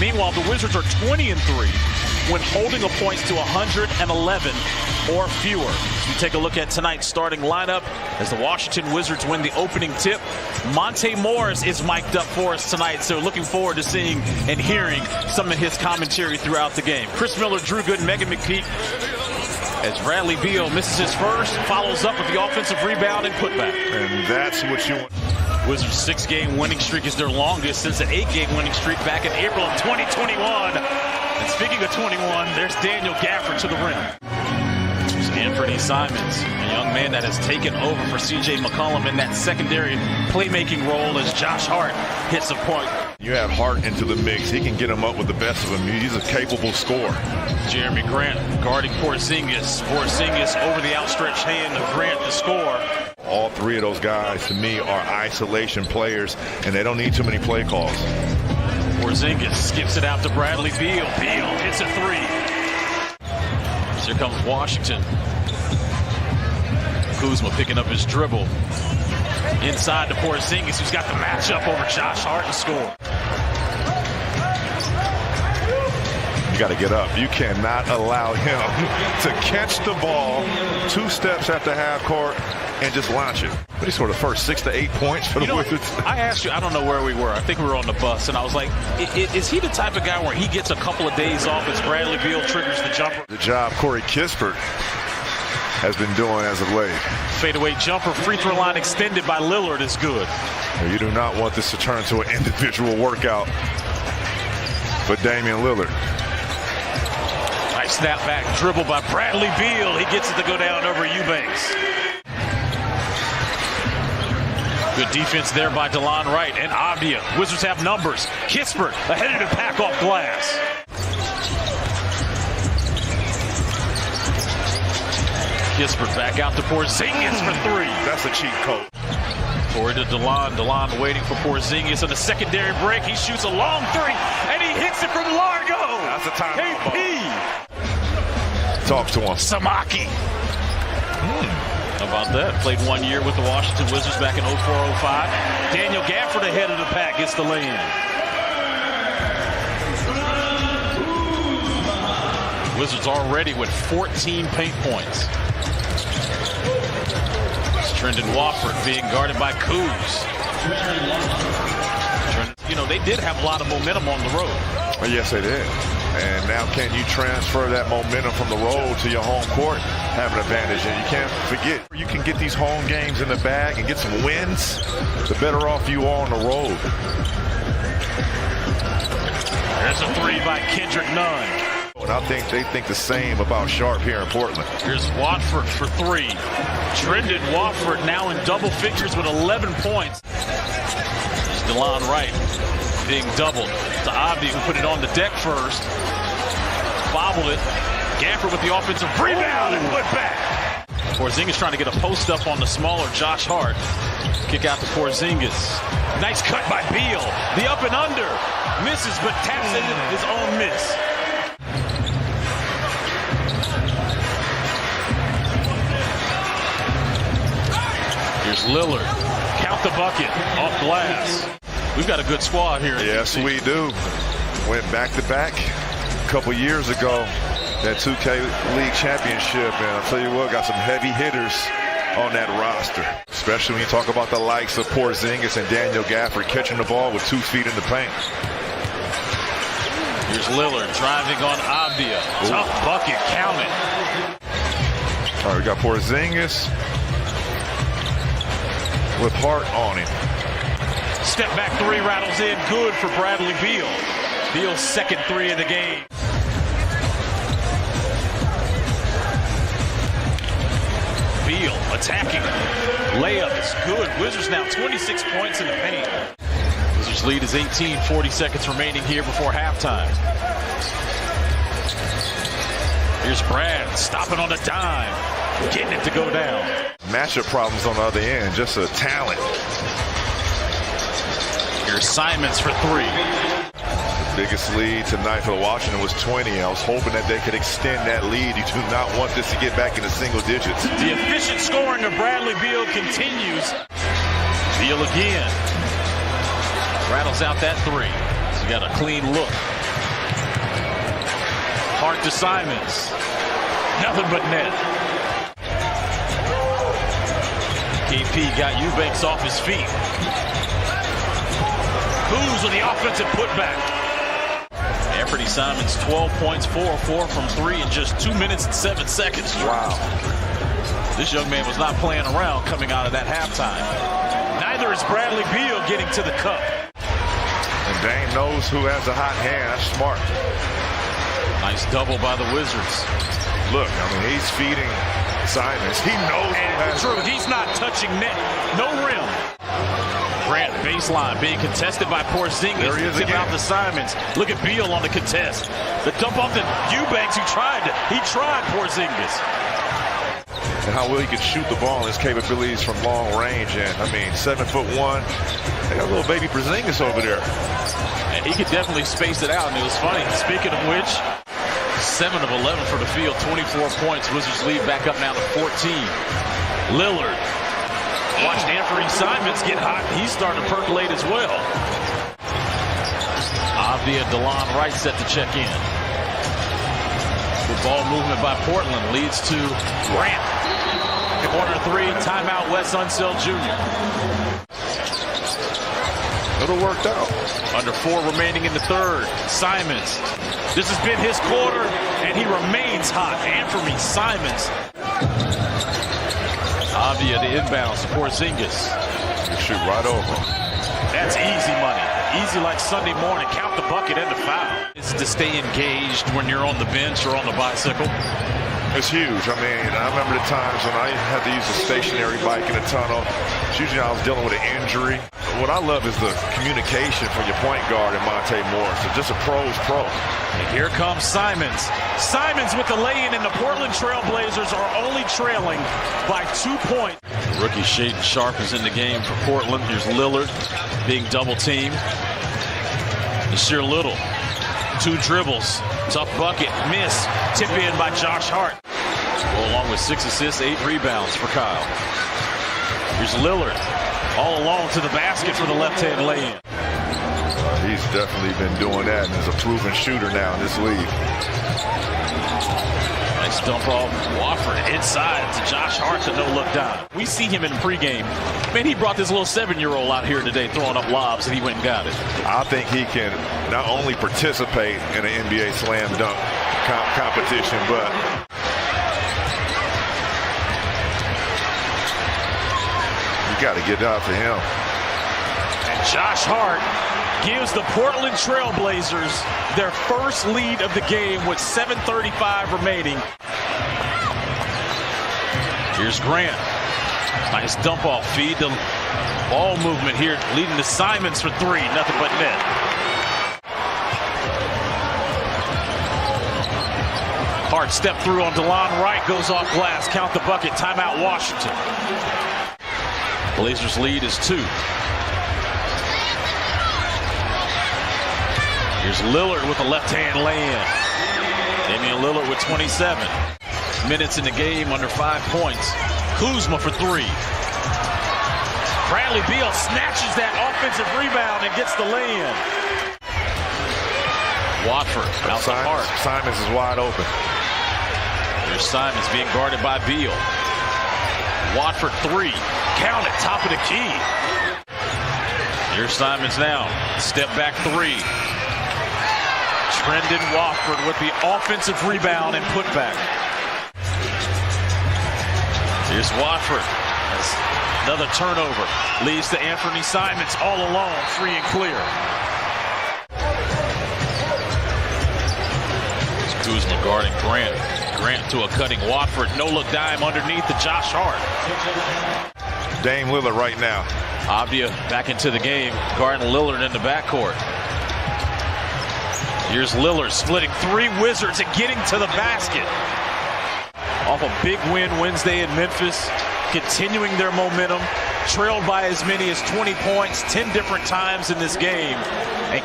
Meanwhile, the Wizards are 20-3 when holding a points to 111 or fewer. You take a look at tonight's starting lineup as the Washington Wizards win the opening tip. Monte Morris is mic'd up for us tonight, so looking forward to seeing and hearing some of his commentary throughout the game. Chris Miller, Drew Gooden, Megan McPeak, as Bradley Beal misses his first, follows up with the offensive rebound and putback. And that's what you want. Wizards' 6-game winning streak is their longest since an 8-game winning streak back in April of 2021. And speaking of 21, there's Daniel Gafford to the rim. There's Anthony Simons, a young man that has taken over for C.J. McCollum in that secondary playmaking role as Josh Hart hits a point. You add Hart into the mix, he can get him up with the best of them. He's a capable scorer. Jeremy Grant guarding Porzingis. Porzingis over the outstretched hand of Grant to score. All three of those guys, to me, are isolation players, and they don't need too many play calls. Porzingis skips it out to Bradley Beal. Beal hits a three. Here comes Washington. Kuzma picking up his dribble. Inside to Porzingis, who's got the matchup over Josh Hart to score. You got to get up. You cannot allow him to catch the ball 2 steps after half court and just launch it. But he scored the first 6 to 8 points for the Wizards. I asked you, I don't know where we were. I think we were on the bus, and I was like, is he the type of guy where he gets a couple of days off as Bradley Beal triggers the jumper? The job Corey Kispert has been doing as of late. Fadeaway jumper, free throw line extended by Lillard is good. You do not want this to turn into an individual workout for Damian Lillard. Nice snap back dribble by Bradley Beal. He gets it to go down over Eubanks. Good defense there by DeLon Wright and Avdia. Wizards have numbers. Kispert ahead of the pack off glass. Kispert back out to Porzingis for 3. That's a cheat code. Forward to DeLon. DeLon waiting for Porzingis on the secondary break. He shoots a long 3, and he hits it from Largo. That's a time. KP. Talk to him. Samaki. How about that? Played 1 year with the Washington Wizards back in 04-05. Daniel Gafford ahead of the pack gets the lay-in. Wizards already with 14 paint points. It's Trendon Watford being guarded by Kuz. You know, they did have a lot of momentum on the road. Well, yes, they did. And now can you transfer that momentum from the road to your home court? Have an advantage. And you can't forget, you can get these home games in the bag and get some wins, the better off you are on the road. There's a 3 by Kendrick Nunn. And I think they think the same about Sharp here in Portland. Here's Watford for 3. Trendon Watford now in double figures with 11 points. There's DeLon Wright being doubled. To Avdi, who put it on the deck first. Bobbled it. Gafford with the offensive rebound and put back. Porzingis trying to get a post up on the smaller Josh Hart. Kick out to Porzingis. Nice cut by Beal. The up and under. Misses, but taps into his own miss. Here's Lillard. Count the bucket. Off glass. We've got a good squad here. Yes, we do. Went back-to-back a couple years ago, that 2K League Championship, and I'll tell you what, got some heavy hitters on that roster, especially when you talk about the likes of Porzingis and Daniel Gafford catching the ball with 2 feet in the paint. Here's Lillard driving on Avdia. Tough bucket, count it. All right, we got Porzingis with Hart on him. Step back 3 rattles in, good for Bradley Beal. Beal's second 3 of the game. Beal attacking. Layup is good. Wizards now 26 points in the paint. Wizards lead is 18, 40 seconds remaining here before halftime. Here's Brad stopping on a dime, getting it to go down. Matchup problems on the other end, just a talent. Here's Simons for 3. The biggest lead tonight for Washington was 20. I was hoping that they could extend that lead. You do not want this to get back into single digits. The efficient scoring of Bradley Beal continues. Beal again. Rattles out that 3. He's got a clean look. Hart to Simons. Nothing but net. KP got Eubanks off his feet. Kuz with the offensive putback. Anthony Simons, 12 points, 4-4 from 3 in just 2 minutes and 7 seconds. Wow. This young man was not playing around coming out of that halftime. Neither is Bradley Beal getting to the cup. And Dame knows who has a hot hand. That's smart. Nice double by the Wizards. Look, I mean, he's feeding Simons. He knows who has True, he's not touching net. No rim. Grant baseline being contested by Porzingis. There he is Tip again. out to Simons. Look at Beal on the contest. The dump off to Eubanks, who tried Porzingis. and how well he can shoot the ball and his capabilities from long range. And I mean, 7'1". They got a little baby Porzingis over there. And he could definitely space it out. And it was funny. Speaking of which, 7 of 11 for the field, 24 points. Wizards lead back up now to 14. Lillard watched Anthony Simons get hot. He's starting to percolate as well. Avdia, DeLon Wright set to check in. Good ball movement by Portland leads to Grant. Corner three, timeout Wes Unseld Jr. It'll work out. Under 4 remaining in the third. Simons. This has been his quarter, and he remains hot. Anthony Simons. Avdia the inbound to Porzingis. You shoot right over. That's easy money. Easy like Sunday morning. Count the bucket and the foul. It's to stay engaged when you're on the bench or on the bicycle. It's huge. I mean, I remember the times when I had to use a stationary bike in a tunnel. Usually I was dealing with an injury. What I love is the communication from your point guard and Monte Morris. So just a pro's pro. And here comes Simons. Simons with the lay-in, and the Portland Trail Blazers are only trailing by 2 points. Rookie Shaedon Sharpe is in the game for Portland. Here's Lillard being double-teamed. Nasir Little. 2 dribbles. Tough bucket. Miss. Tip in by Josh Hart. Go along with 6 assists, 8 rebounds for Kyle. Here's Lillard. All alone to the basket for the left-hand lay-in. He's definitely been doing that and is a proven shooter now in this league. Nice dump off Wofford inside to Josh Hart, to no-look down. We see him in pregame. Man, he brought this little 7-year-old out here today throwing up lobs, and he went and got it. I think he can not only participate in an NBA slam dunk competition, but you got to get out to him. And Josh Hart gives the Portland Trail Blazers their first lead of the game with 7:35 remaining. Here's Grant. Nice dump off feed. The ball movement here leading to Simons for 3. Nothing but net. Hart step through on DeLon Wright. Goes off glass. Count the bucket. Timeout Washington. Blazers lead is 2. Here's Lillard with a left-hand lay-in. Damian Lillard with 27 minutes in the game, under 5 points. Kuzma for 3. Bradley Beal snatches that offensive rebound and gets the lay-in. Watford out to Hart. Simons is wide open. There's Simons being guarded by Beal. Watford 3. Count it, top of the key. Here's Simons now. Step back 3. Trendon Watford with the offensive rebound and putback. Here's Watford. Another turnover. Leads to Anthony Simons all alone, free and clear. Here's Kuzma guarding Grant. Grant to a cutting Watford. No-look dime underneath to Josh Hart. Dame Lillard right now. Avdia back into the game, guarding Lillard in the backcourt. Here's Lillard splitting 3 Wizards and getting to the basket. Off a big win Wednesday in Memphis, continuing their momentum, trailed by as many as 20 points 10 different times in this game. And